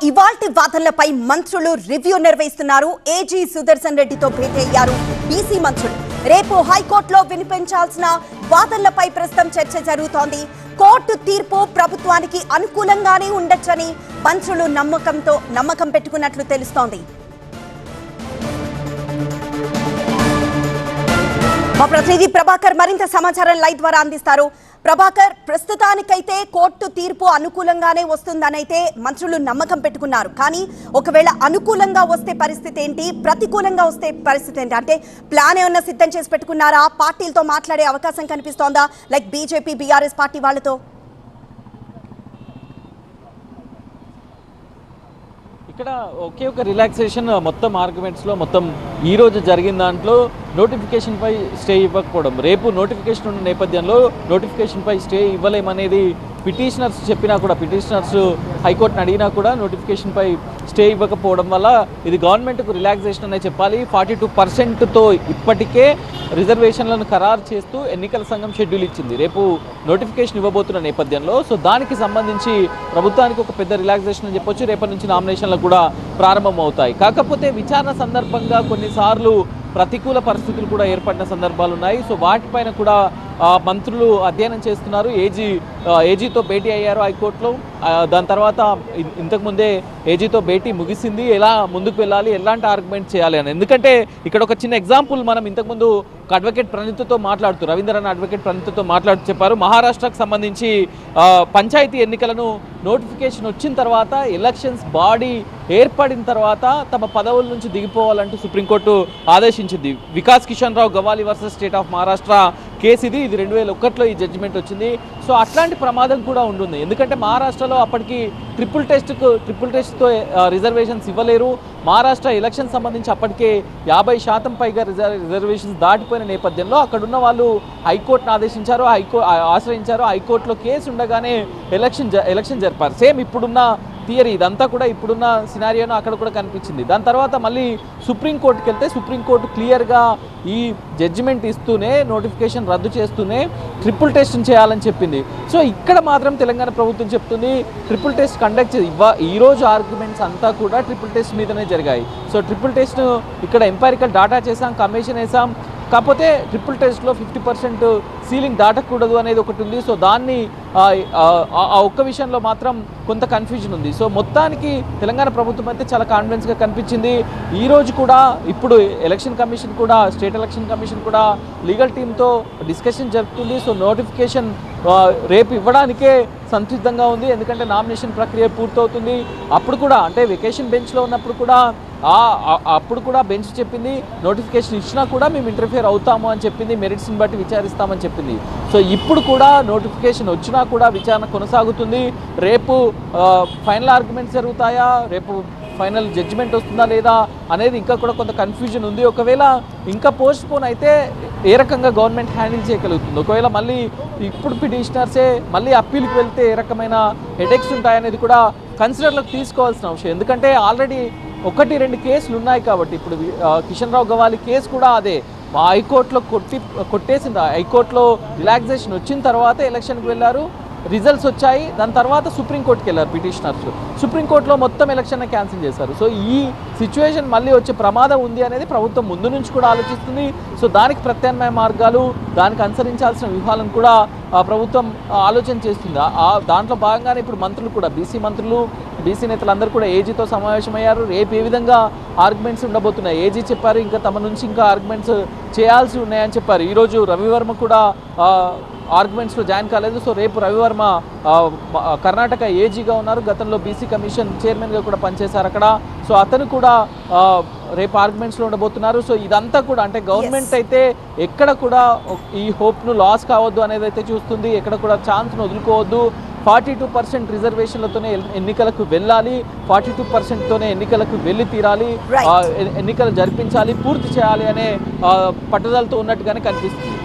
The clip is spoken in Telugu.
ఇవాల్టి వాదనలపై మంత్రులు రివ్యూ నిర్వహిస్తున్నారు. ఏజీ సుదర్శన్ రెడ్డితో భేటీ అయ్యారు బీసీ మంత్రులు. రేపు హైకోర్టులో వినిపించాల్సిన వాదనలపై ప్రస్తుతం చర్చ జరుగుతోంది. కోర్టు తీర్పు ప్రభుత్వానికి అనుకూలంగానే ఉండొచ్చని మంత్రులు నమ్మకం పెట్టుకున్నట్లు తెలుస్తోంది. మా ప్రతినిధి ప్రభాకర్ మరింత సమాచారం లైవ్ ద్వారా అందిస్తారు. ప్రభాకర్, ప్రస్తుతానికైతే కోర్టు తీర్పు అనుకూలంగానే వస్తుందనైతే మంత్రులు నమ్మకం పెట్టుకున్నారు. కానీ ఒకవేళ అనుకూలంగా వస్తే పరిస్థితి ఏంటి, ప్రతికూలంగా వస్తే పరిస్థితి ఏంటి? అంటే ప్లాన్ ఏమన్నా సిద్ధం చేసి పెట్టుకున్నారా? పార్టీలతో మాట్లాడే అవకాశం కనిపిస్తోందా, లైక్ బీజేపీ బీఆర్ఎస్ పార్టీ వాళ్ళతో? ఇక్కడ ఒకే ఒక రిలాక్సేషన్ మొత్తం ఆర్గ్యుమెంట్స్లో మొత్తం ఈరోజు జరిగిన దాంట్లో నోటిఫికేషన్పై స్టే ఇవ్వకపోవడం. రేపు నోటిఫికేషన్ ఉన్న నేపథ్యంలో నోటిఫికేషన్పై స్టే ఇవ్వలేమనేది పిటిషనర్స్ చెప్పినా కూడా, పిటిషనర్స్ హైకోర్టుని అడిగినా కూడా నోటిఫికేషన్పై స్టే ఇవ్వకపోవడం వల్ల ఇది గవర్నమెంట్కు రిలాక్సేషన్ అనే చెప్పాలి. 42%తో ఇప్పటికే రిజర్వేషన్లను ఖరారు చేస్తూ ఎన్నికల సంఘం షెడ్యూల్ ఇచ్చింది రేపు నోటిఫికేషన్ ఇవ్వబోతున్న నేపథ్యంలో. సో దానికి సంబంధించి ప్రభుత్వానికి ఒక పెద్ద రిలాక్సేషన్ అని చెప్పొచ్చు. రేపటి నుంచి నామినేషన్లకు కూడా ప్రారంభం అవుతాయి. కాకపోతే విచారణ సందర్భంగా కొన్నిసార్లు ప్రతికూల పరిస్థితులు కూడా ఏర్పడిన సందర్భాలు ఉన్నాయి. సో వాటిపైన కూడా మంత్రులు అధ్యయనం చేస్తున్నారు. ఏజీతో భేటీ అయ్యారు హైకోర్టులో. దాని తర్వాత ఇంతకుముందే ఏజీతో భేటీ ముగిసింది. ఎలా ముందుకు వెళ్ళాలి, ఎలాంటి ఆర్గ్యుమెంట్ చేయాలి అని. ఎందుకంటే ఇక్కడ ఒక చిన్న ఎగ్జాంపుల్ మనం ఇంతకుముందు అడ్వకేట్ ప్రణీత్తో మాట్లాడుతూ, రవీంద్రన్ అడ్వకేట్ ప్రణీత్తో మాట్లాడుతూ చెప్పారు. మహారాష్ట్రకు సంబంధించి పంచాయతీ ఎన్నికలను నోటిఫికేషన్ వచ్చిన తర్వాత, ఎలక్షన్స్ బాడీ ఏర్పడిన తర్వాత తమ పదవుల నుంచి దిగిపోవాలంటూ సుప్రీంకోర్టు ఆదేశించింది. Vikas Kishan Rao Gawali versus state of Maharashtra case ఇది 2001లో ఈ జడ్జిమెంట్ వచ్చింది. సో అట్లాంటి ప్రమాదం కూడా ఉంటుంది. ఎందుకంటే మహారాష్ట్రలో అప్పటికి ట్రిపుల్ టెస్ట్తో రిజర్వేషన్స్ ఇవ్వలేరు. మహారాష్ట్ర ఎలక్షన్ సంబంధించి అప్పటికే 50% పైగా రిజర్వేషన్స్ దాటిపోయిన నేపథ్యంలో అక్కడున్న వాళ్ళు హైకోర్టును ఆశ్రయించారు. హైకోర్టులో కేసు ఉండగానే ఎలక్షన్ జరిపారు. సేమ్ ఇప్పుడున్న థియరీ ఇదంతా కూడా ఇప్పుడున్న సినారియోను అక్కడ కూడా కనిపించింది. దాని తర్వాత మళ్ళీ సుప్రీంకోర్టుకి వెళ్తే సుప్రీంకోర్టు క్లియర్గా ఈ జడ్జిమెంట్ ఇస్తూనే, నోటిఫికేషన్ రద్దు చేస్తూనే ట్రిపుల్ టెస్ట్ చేయాలని చెప్పింది. సో ఇక్కడ మాత్రం తెలంగాణ ప్రభుత్వం చెప్తుంది ట్రిపుల్ టెస్ట్ కండక్ట్ ఈరోజు ఆర్గ్యుమెంట్స్ అంతా కూడా ట్రిపుల్ టెస్ట్ మీదనే జరిగాయి. సో ట్రిపుల్ టెస్ట్ ఇక్కడ ఎంపైరికల్ డాటా చేసాం, కమిషన్ వేసాం. కాకపోతే ట్రిపుల్ టెస్ట్లో 50% సీలింగ్ దాటకూడదు అనేది ఒకటి ఉంది. సో దాన్ని ఆ ఒక్క విషయంలో మాత్రం కొంత కన్ఫ్యూజన్ ఉంది. సో మొత్తానికి తెలంగాణ ప్రభుత్వం అయితే చాలా కాన్ఫిడెన్స్గా కనిపించింది. ఈరోజు కూడా ఇప్పుడు స్టేట్ ఎలక్షన్ కమిషన్ కూడా లీగల్ టీంతో డిస్కషన్ జరుపుతుంది. సో నోటిఫికేషన్ రేపు ఇవ్వడానికే సంసిద్ధంగా ఉంది. ఎందుకంటే నామినేషన్ ప్రక్రియ పూర్తవుతుంది. అప్పుడు కూడా అంటే వెకేషన్ బెంచ్లో ఉన్నప్పుడు కూడా అప్పుడు కూడా బెంచ్ చెప్పింది నోటిఫికేషన్ ఇచ్చినా కూడా మేము ఇంటర్ఫియర్ అవుతాము అని చెప్పింది, మెరిట్స్ని బట్టి విచారిస్తామని చెప్పింది. సో ఇప్పుడు కూడా నోటిఫికేషన్ వచ్చినా కూడా విచారణ కొనసాగుతుంది. రేపు ఫైనల్ ఆర్గ్యుమెంట్స్ జరుగుతాయా, రేపు ఫైనల్ జడ్జిమెంట్ వస్తుందా లేదా అనేది ఇంకా కూడా కొంత కన్ఫ్యూజన్ ఉంది. ఒకవేళ ఇంకా పోస్ట్ పోన్ అయితే ఏ రకంగా గవర్నమెంట్ హ్యాండిల్ చేయగలుగుతుంది, ఒకవేళ మళ్ళీ ఇప్పుడు పిటిషనర్సే మళ్ళీ అప్పీల్కి వెళ్తే ఏ రకమైన హెడేక్స్ ఉంటాయనేది కూడా కన్సిడర్లోకి తీసుకోవాల్సిన అవసరం. ఎందుకంటే ఆల్రెడీ 1-2 కేసులు ఉన్నాయి కాబట్టి ఇప్పుడు కిషన్ రావు గవాలి కేసు కూడా అదే హైకోర్టులో కొట్టేసింది. హైకోర్టులో రిలాక్సేషన్ వచ్చిన తర్వాత ఎలక్షన్కి వెళ్ళారు, రిజల్ట్స్ వచ్చాయి. దాని తర్వాత సుప్రీంకోర్టుకి వెళ్ళారు పిటిషనర్స్. సుప్రీంకోర్టులో మొత్తం ఎలక్షన్ క్యాన్సిల్ చేశారు. సో ఈ సిచ్యువేషన్ మళ్ళీ వచ్చే ప్రమాదం ఉంది అనేది ప్రభుత్వం ముందు నుంచి కూడా ఆలోచిస్తుంది. సో దానికి ప్రత్యామ్నాయ మార్గాలు, దానికి అనుసరించాల్సిన వ్యూహాలను కూడా ప్రభుత్వం ఆలోచన చేస్తుంది. దాంట్లో భాగంగానే ఇప్పుడు మంత్రులు కూడా, బీసీ నేతలందరూ కూడా ఏజీతో సమావేశమయ్యారు. రేపు ఏ విధంగా ఆర్గ్యుమెంట్స్ ఉండబోతున్నాయి ఏజీ చెప్పారు. ఇంకా తమ నుంచి ఇంకా ఆర్గ్యుమెంట్స్ చేయాల్సి ఉన్నాయని చెప్పారు. ఈరోజు రవివర్మ కూడా ఆర్గ్యుమెంట్స్లో జాయిన్ కాలేదు. సో రేపు రవివర్మ కర్ణాటక ఏజీగా ఉన్నారు, గతంలో బీసీ కమిషన్ చైర్మన్గా కూడా పనిచేశారు అక్కడ. సో అతను కూడా రేపు ఆర్గ్యుమెంట్స్లో ఉండబోతున్నారు. సో ఇదంతా కూడా అంటే గవర్నమెంట్ అయితే ఎక్కడ కూడా ఈ హోప్ను లాస్ కావద్దు అనేది అయితే చూస్తుంది. ఎక్కడ కూడా ఛాన్స్ను వదులుకోవద్దు. 42% రిజర్వేషన్లతోనే ఎన్నికలకు వెళ్ళాలి, 42%తోనే ఎన్నికలకు వెళ్ళి తీరాలి, ఎన్నికలు జరిపించాలి, పూర్తి చేయాలి అనే పట్టుదలతో ఉన్నట్టుగానే కనిపిస్తుంది.